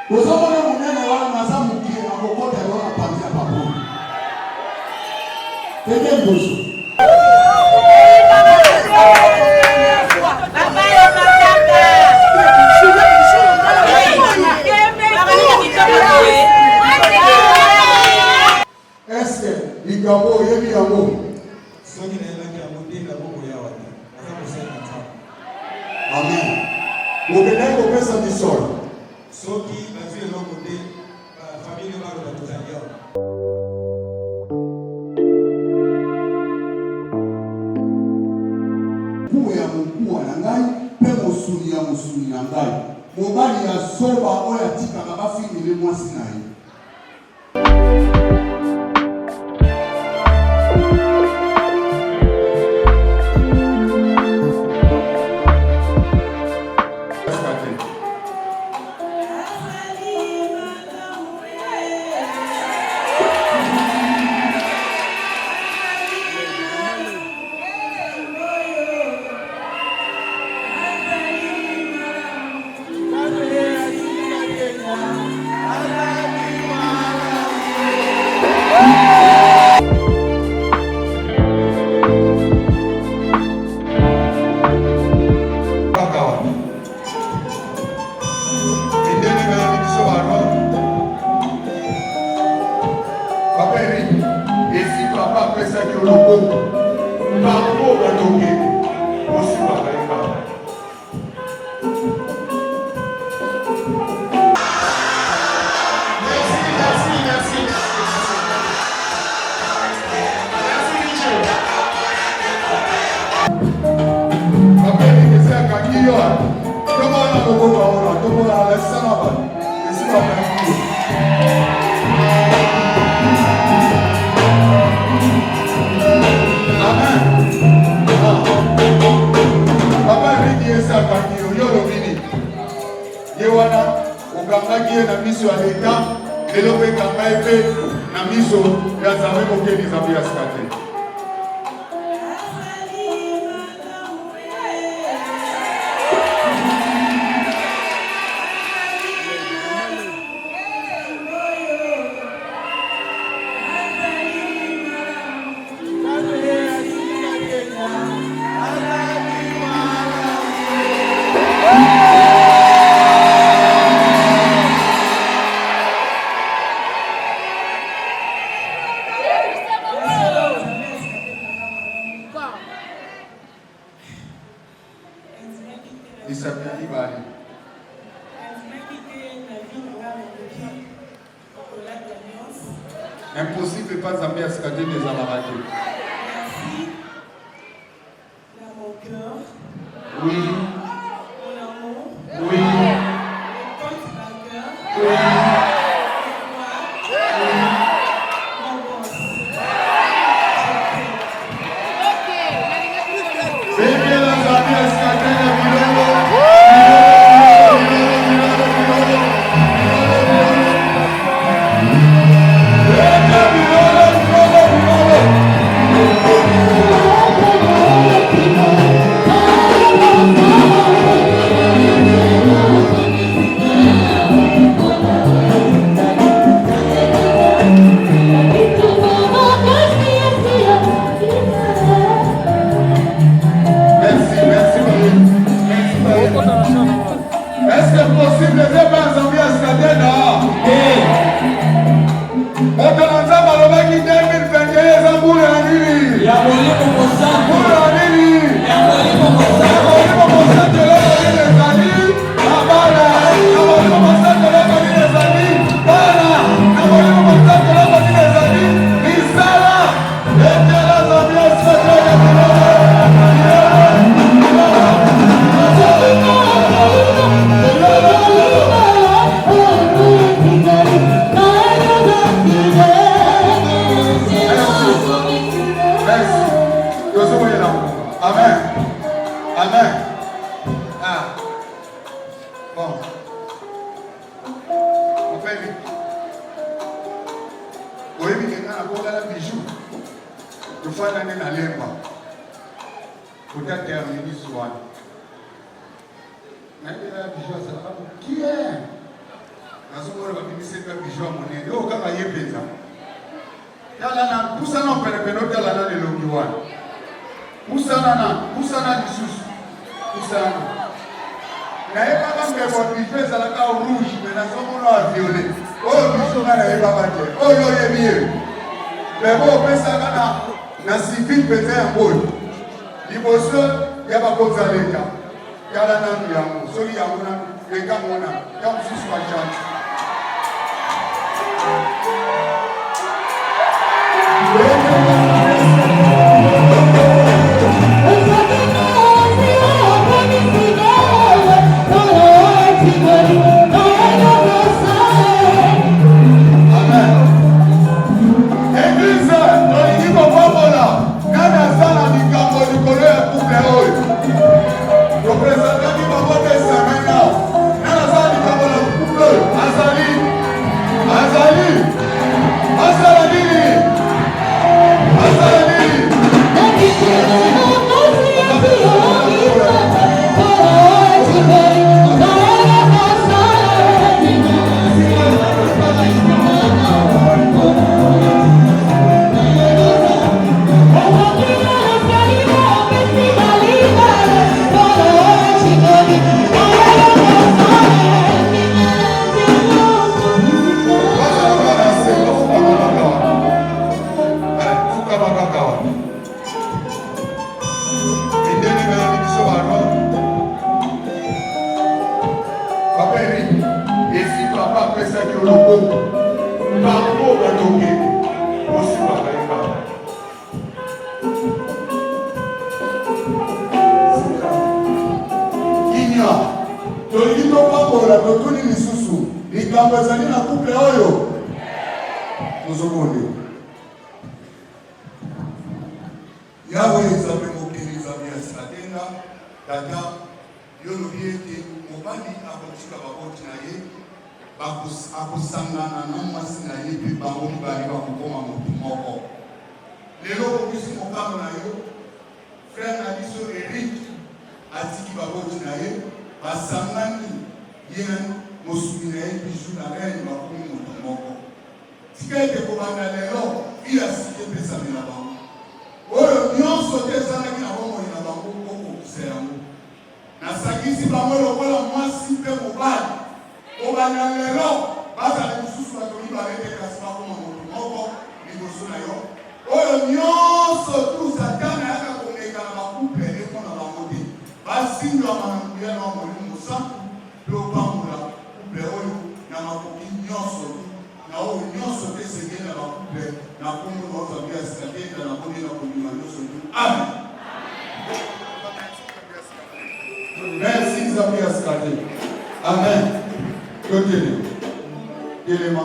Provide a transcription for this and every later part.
Uzomona munene wala mazamukie akokota yona panza papo. Tende mbuzo. Est-ce ligambo yebi yango? Soki na yela kia mundinda boko ya wadi. Asa kusema tsapo. Amen. Mobele ko pesa misoro. Soki bazile longo de familia bado batuzania. Kuya mkuu na ngai pe musuni na ngai. Mobali ya soba oya tika na bafini le mwasi na ye. Na miso ya leta lelo pe kanga epe na miso ya zawe mokeni zambi ya skate. Impossible pas Zambie à scader les amarradés. Merci. Dans mon cœur. Oui. Mon amour. Oui. Mon compte bancaire. Oui. Mon boss. C'est bien la Zambie à scader les bilongo. Nasoko ba bimisi ka bijou monene. O kaka yepeza. Yala na pusana perepeno tala na leloki wana. Pusana lisusu. Pusana. Na eba ba ngebo bijou ezala ka rouge mais nasoko na violet. Oh bijou na eba ba te. Oh yo yebiye. Bebo pesa na civil pete ya mboli. Liboso ya ba kozaleka. Yala na yango. Soli yango na leka mona. Ya mususu wa chance. Yahweh Nzambe mokili Nzambe ya Sadena data yolobi ete mobali akotika baboti na ye akosangana na mwasi na ye mpe bango mibali bakokoma motu moko. Lelo kokisi mokano na yo frère na biso Eric atiki baboti na ye basangani ye mosumi na ye bijou na reine bakomi motu moko. Tika ete kobanda lelo iya sike pesami na bango oyo nyonso te ezalaki na bomoi na bango kokokisa yango. Nasakisi bango lokola mwasi mpe mobali kobanda lelo bazala lisusu bato mibale te kasi bakoma motu moko liboso na yo. Oyo nyonso tu Satana yaka komeka na bakuple eko na bango te basindwama na mbuyana wa Molimo Mosantu mpe opambola kuple oyo na makoki nyonso na oyo nyonso te senge na bakuple na kombo na ozabi ya Sadena na koni na kondima nyonso tu. Amen. Merci Nzambe ya Sadena. Amen. Téléma.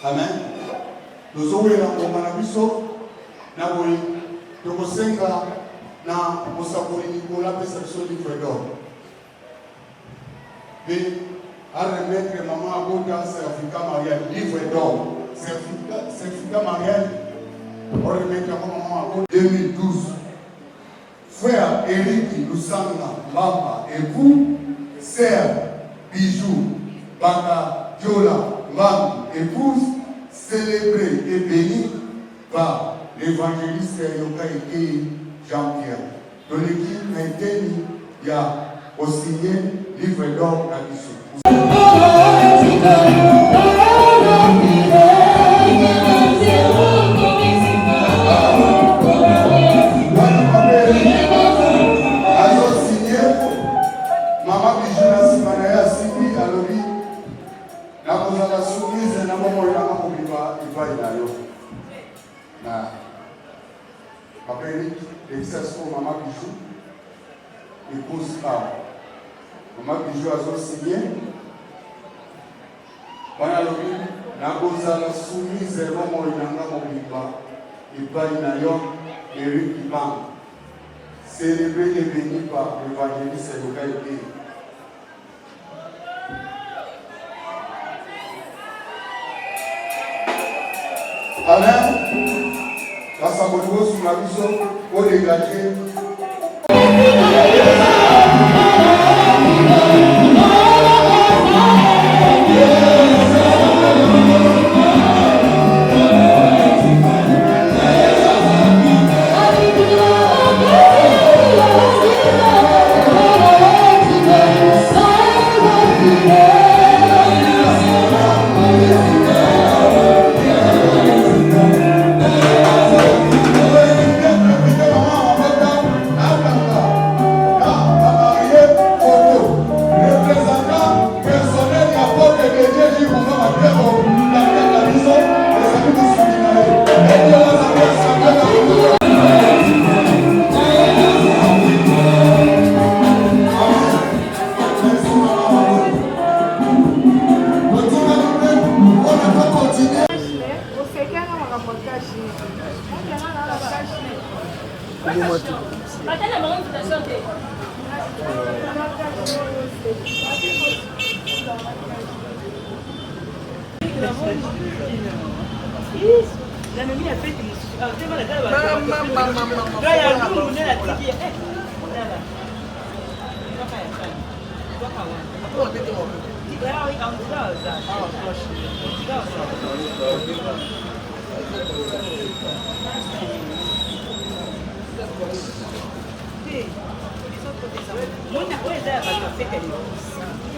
Amen. Tozowela ngoma na biso na boyi tokosenga na mosakoli Nicolas pesa biso livre d'or. Et à remettre maman Aboda certificat mariage, livre d'or, certificat mariage, pour remettre maman Aboda 2012. Frère Eric Lusanga Mbamba et vous, sœur Bijou Baka Diola Mbamba, épouse célébrée et bénie par l'évangéliste Yokaïke Jean-Pierre. De l'équipe Maïteni, il y a aussi livre d'or à l'issue. Maman Bijou na simana ya sibi alobi na kozala soumise na momo ya makobiba ibai na yo na papeli l'exercice Maman Bijou épouse par Maman Bijou azo signé bana lobi na kozala soumise na momo ya makobiba ibai na yo Eric Bang célébré et béni par l'évangéliste Yokaïke. Amen. La sabonneau sur la vision pour dégager. La mamie a fait une...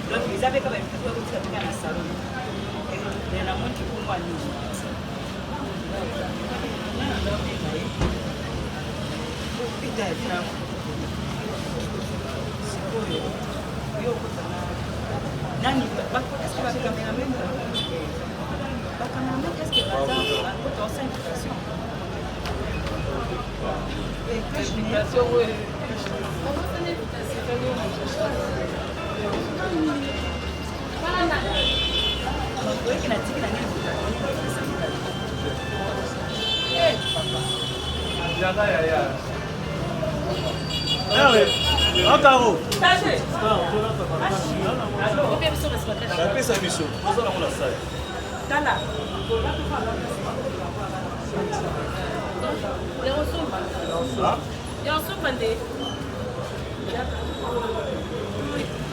Donc ils avaient quand même fait un salon. Et la montre pour moi. Nani, est-ce que va cameraman qu'est-ce que va faire dans sa invitation? Invitation, oui.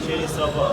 Chérie, ça va.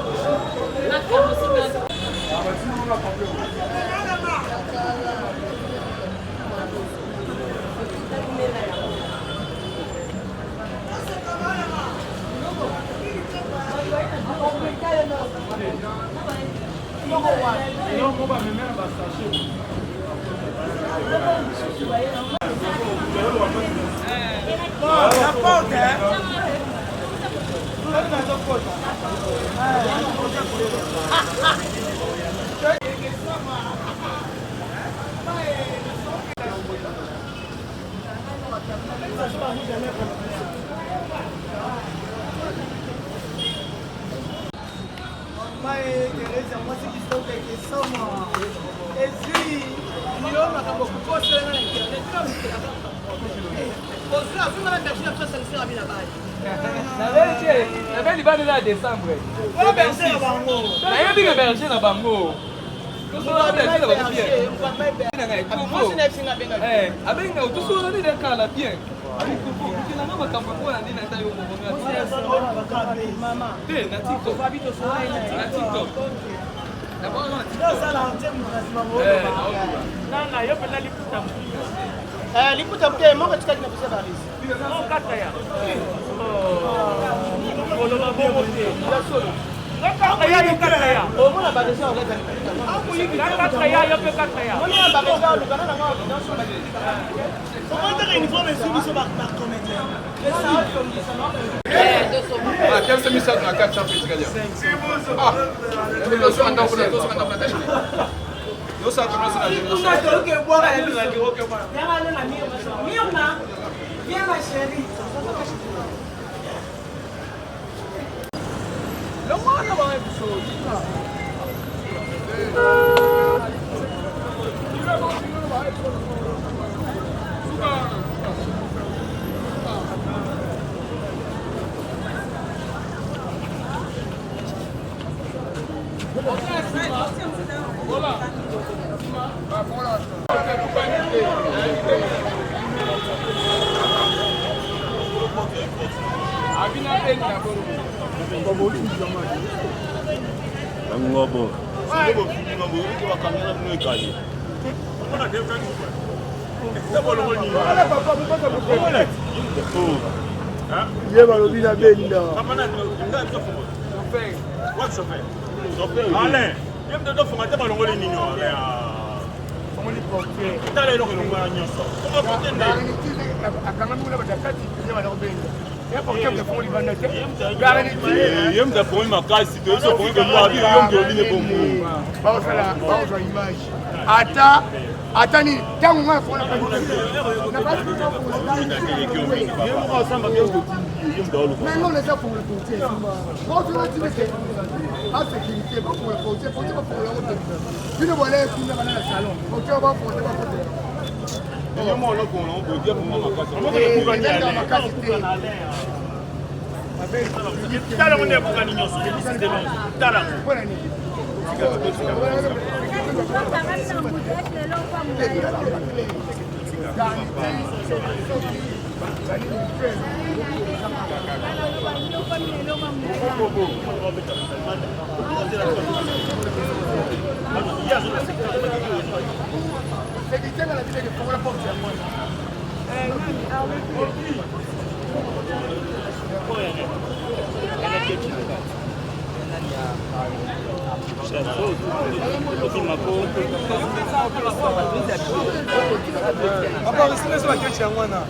Attendez, quand on va faire la mais non, les gens pour le portier. Quand tu vas dire que en sécurité, pas pour le portier, pas pour le portier. Tu ne vois pas tout dans le salon. Portier va porter, va porter. Tala mwende kuka ni nyoso. Tala. Papa, você não vai querer chamar não.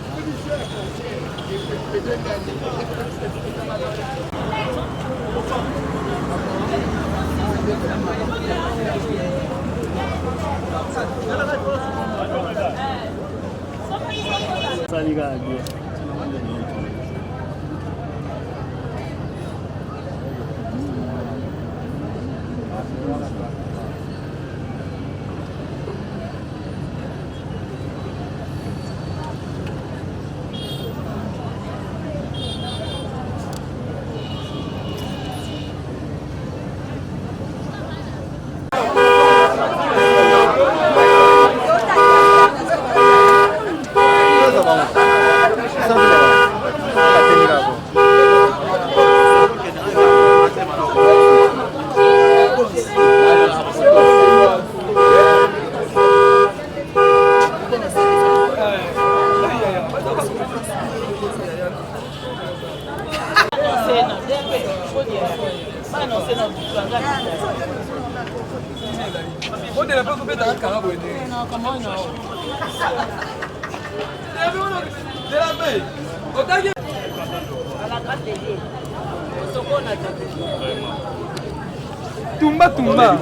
Tumba. Tumba.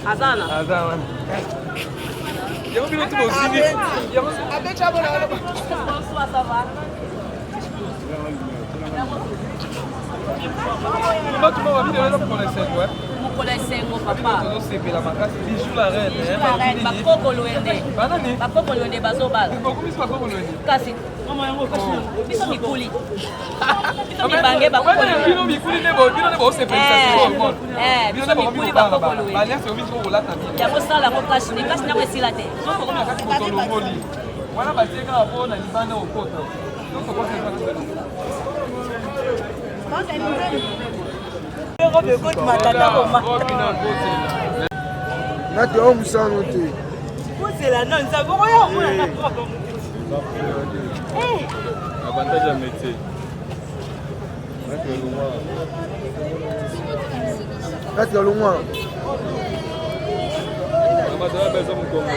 Azana. Eu vi muito bonzinho. Bonsoir, ça va? Tumba va venir là pour connaître quoi? Vous connaissez mon papa? C'est la marque bijou la reine. Bakoko Luende. Banani? Bakoko Luende bazobal. Beaucoup plus Bakoko Luende. Kasi. Biso mikuli. Biso mibange Bakoko Luende. Bino mikuli nebo se pensa. Biso mikuli Bakoko Luende. Balias au biso olata bi. Ya kosala ko kashi ni kasi na kwesila te. Soko kama kati kotolongoli. Wana batieka hapo na libanda okota. Donc kwa sababu nati omusano te kozela no nzambe oyo omona avantage ya métier nati ya longwa amatala bezo mukongo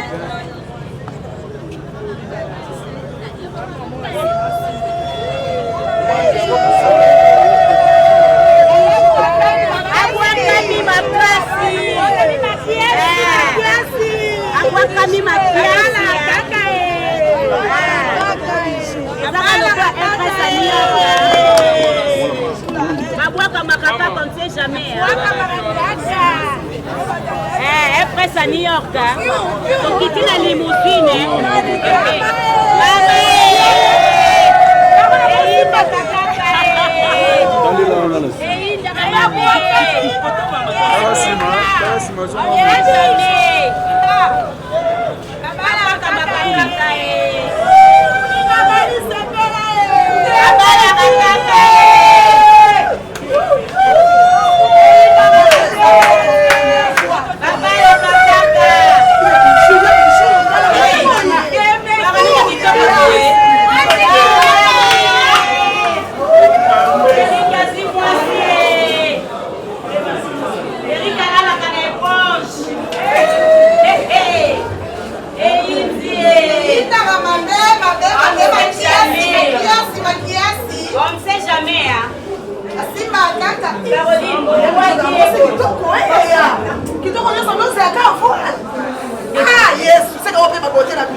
Akwakami makiasi kaka Mabwaka makaka comme c'est jamais. Elle presse à New York. Donc il tient la limousine. On sait jamais, hein.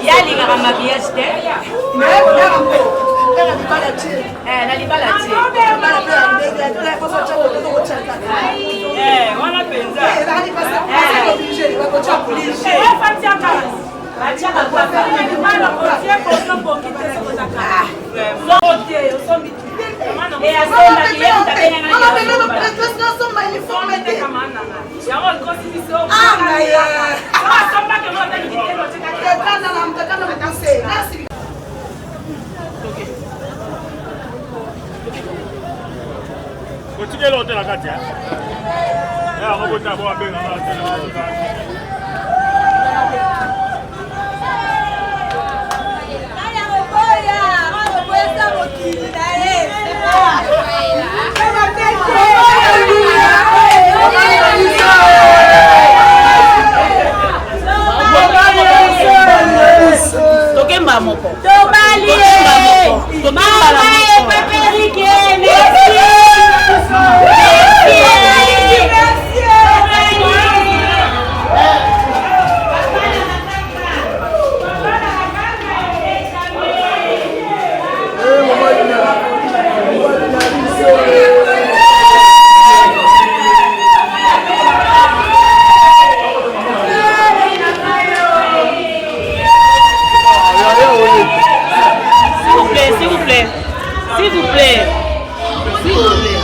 Yalingaka maquillage te. Na libala te. Wana penza. Atiaka papa. Mwana kotie koto pokite sokotaka. Sokote, osombi. Et à ce moment-là, il y a une tabelle. Maman, mais non, président, son magnifique. Continue l'hôtel à Katia. Et on va vous avoir bien dans l'hôtel. Tokemba moko. Tobali. Tokemba S'il vous plaît. S'il vous plaît. S'il vous plaît.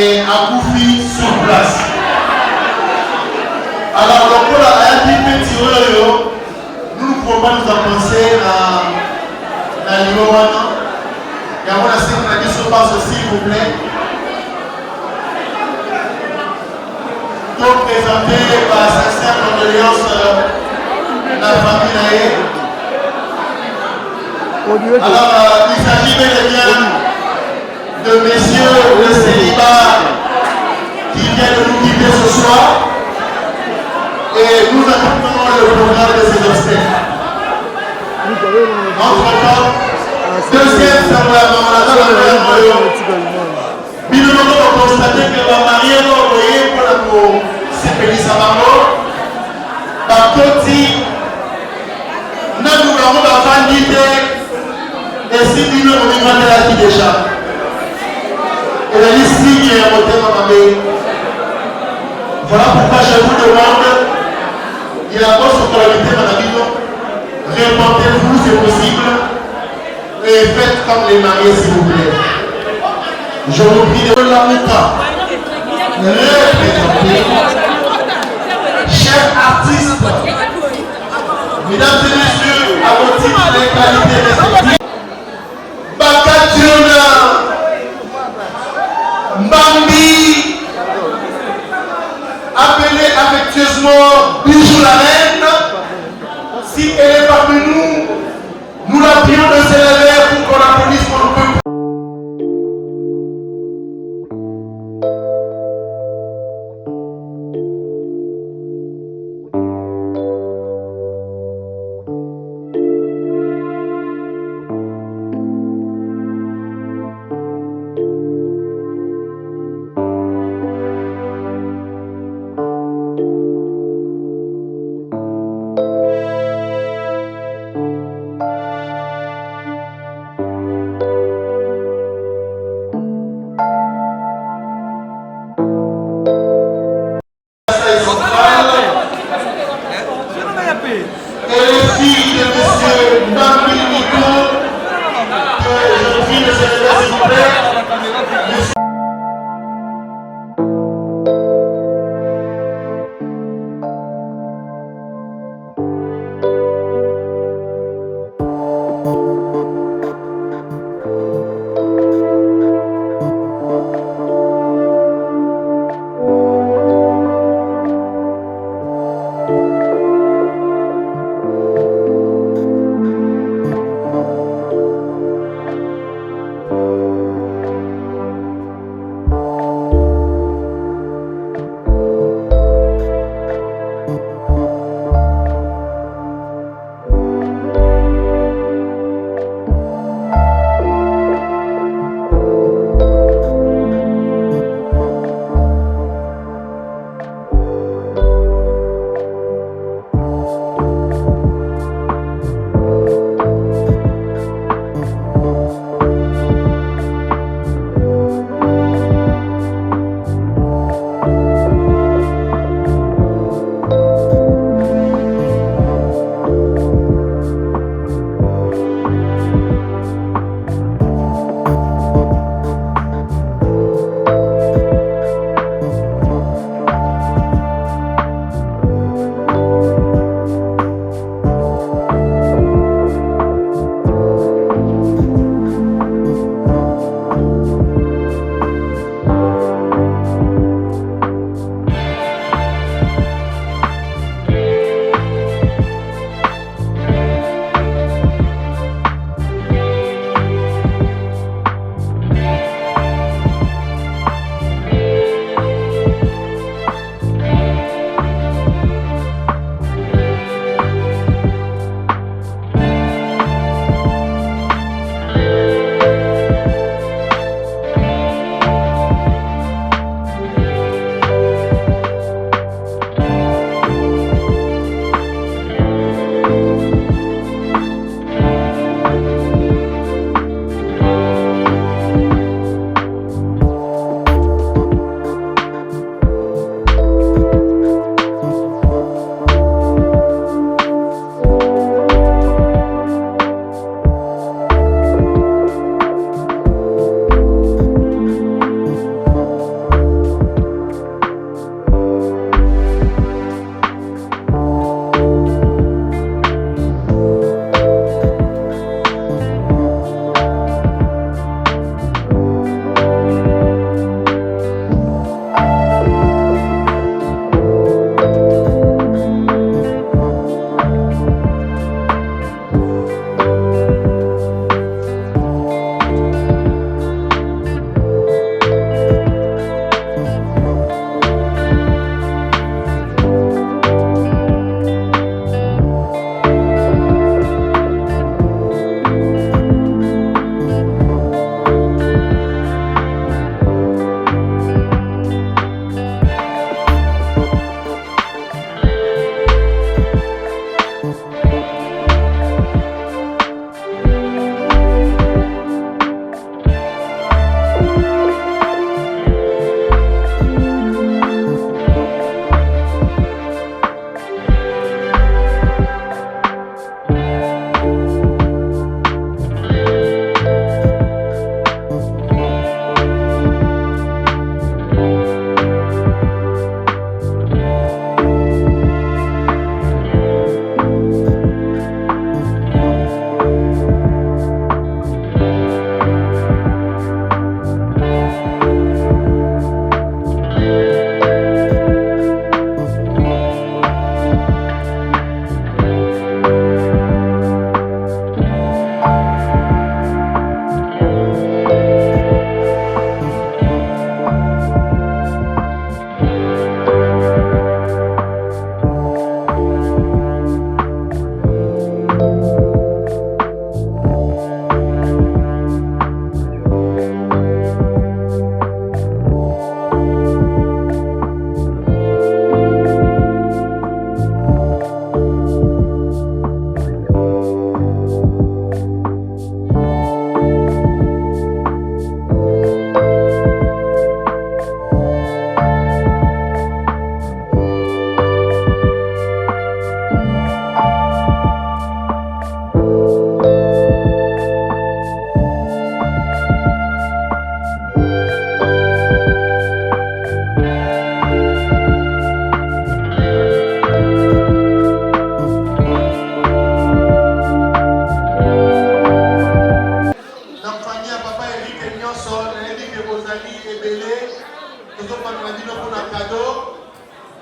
et Akoufi sur place. Alors, donc, pour la petit nous ne pouvons pas nous en penser à l'Irowana. Il y a un signe qui se passe, s'il vous plaît. Donc, présenté par sincère condoléances la famille Naé. Alors, il s'agit bel et bien de messieurs le célibat qui vient de nous quitter ce soir. Et nous attendons le programme de ces obstacles. Entre-temps, deuxième semblement, nous avons constaté que la mariée n'a envoyé pour s'épélisser à mort. Par contre, nous avons la famille et si nous avons la qui déjà. Et la liste qui est montée dans ma main. Voilà pourquoi je vous demande. Il y a votre autorité, madame Guillaume. Répondez-vous, c'est possible. Et faites comme les mariés, s'il vous plaît. Je vous prie de la Mouka. Représentez. Chers artistes, mesdames et messieurs, à vos titres et qualités respectives. Bakationa, Mbambi, appelez affectueusement Bijou la reine. Si elle est parmi nous, nous la prions de s'élever pour qu'on applaudisse pour le peuple.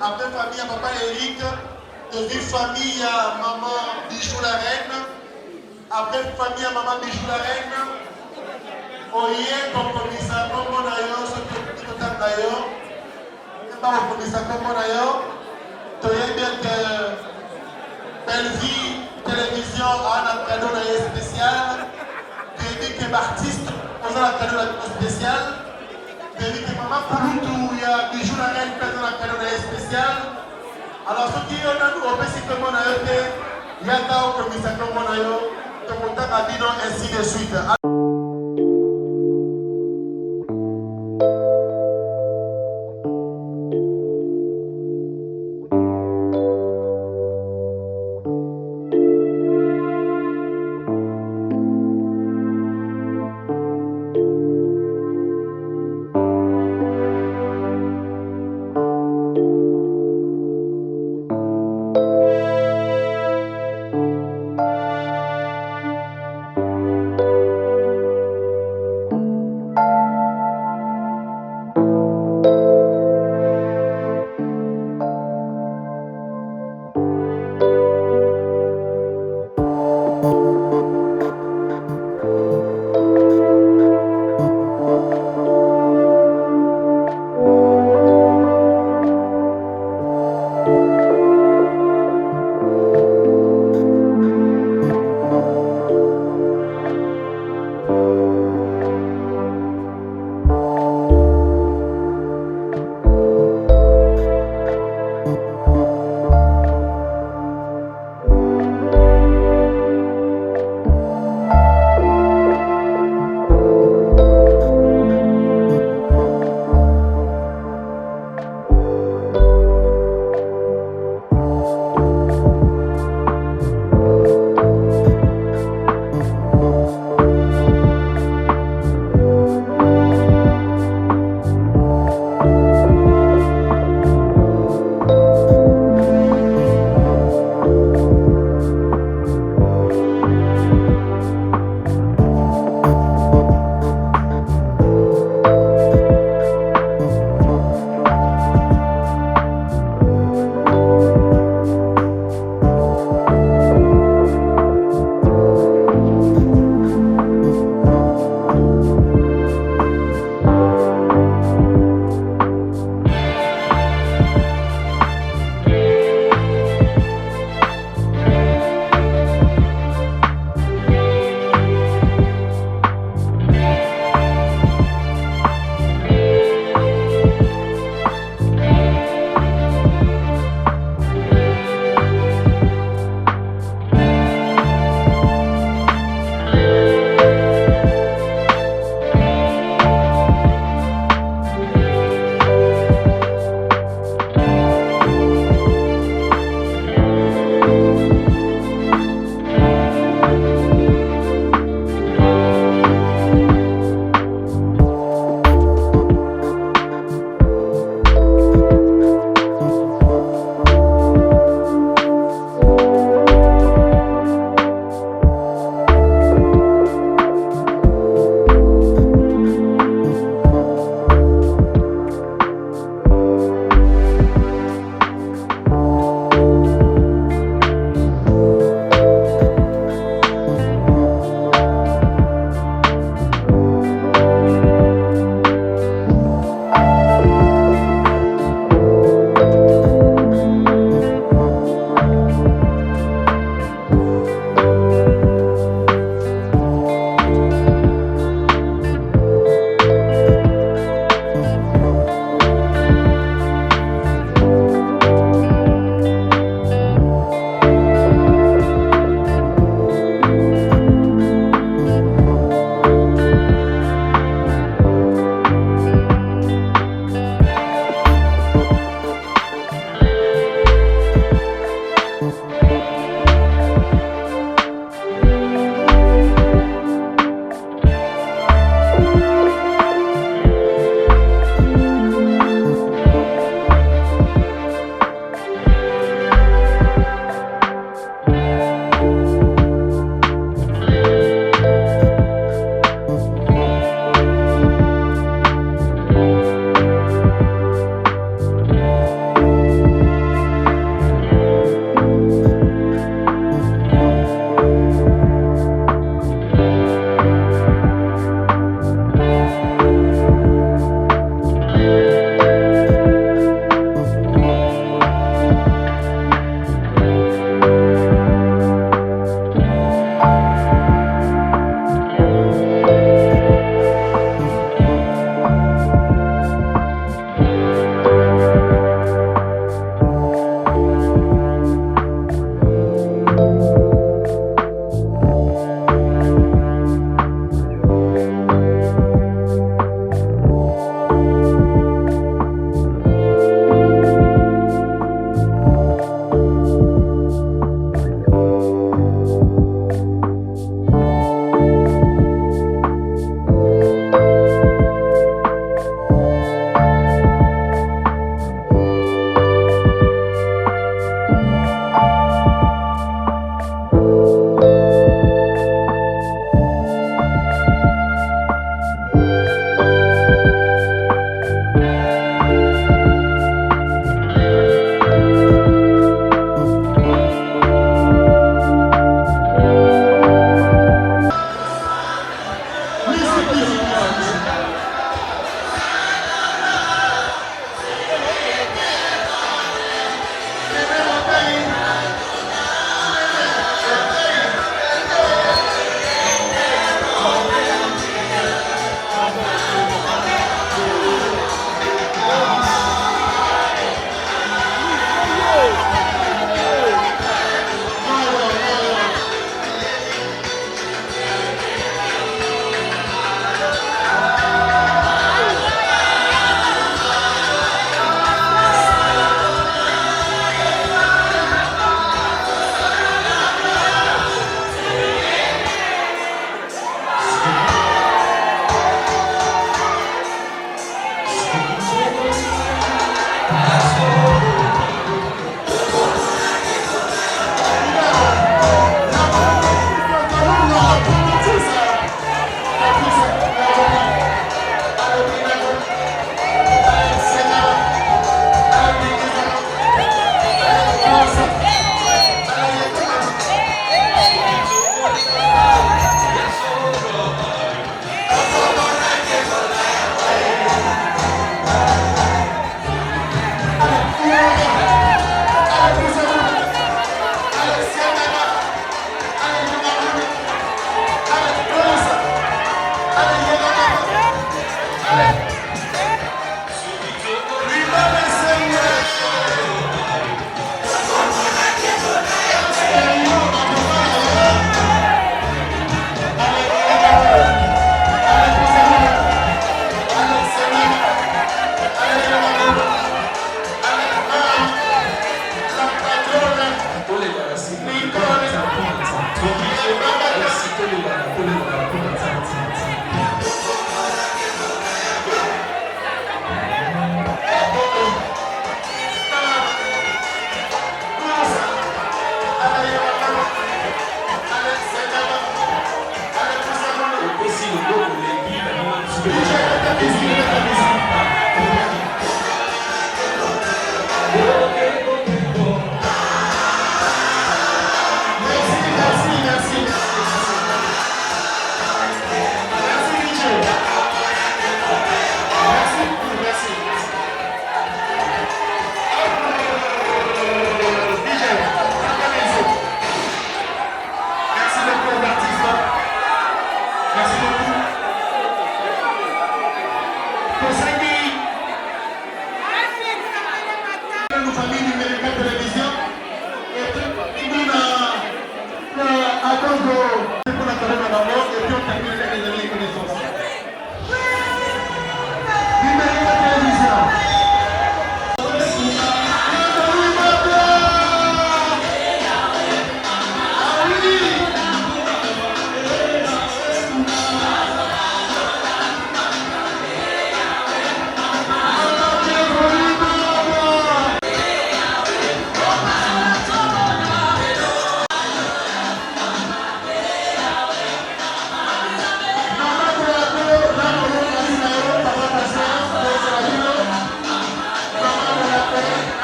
après famille à papa Eric, de famille à maman Bijou la reine, après famille à maman Bijou la reine, oye kokomisa kombo na yo soki totanga yo, pas kokomisa kombo na yo, toyebi que Belle-Vie télévision a un cadeau spécial, toyebi que l'artiste on a un cadeau spécial. Vérité maman Poutou, il y a Bijou la reine qui a un cadeau spécial. Alors ceux qui ont un peu si comme on a été, il y a un commissaire comme on a eu, donc on t'a dit non ainsi de suite.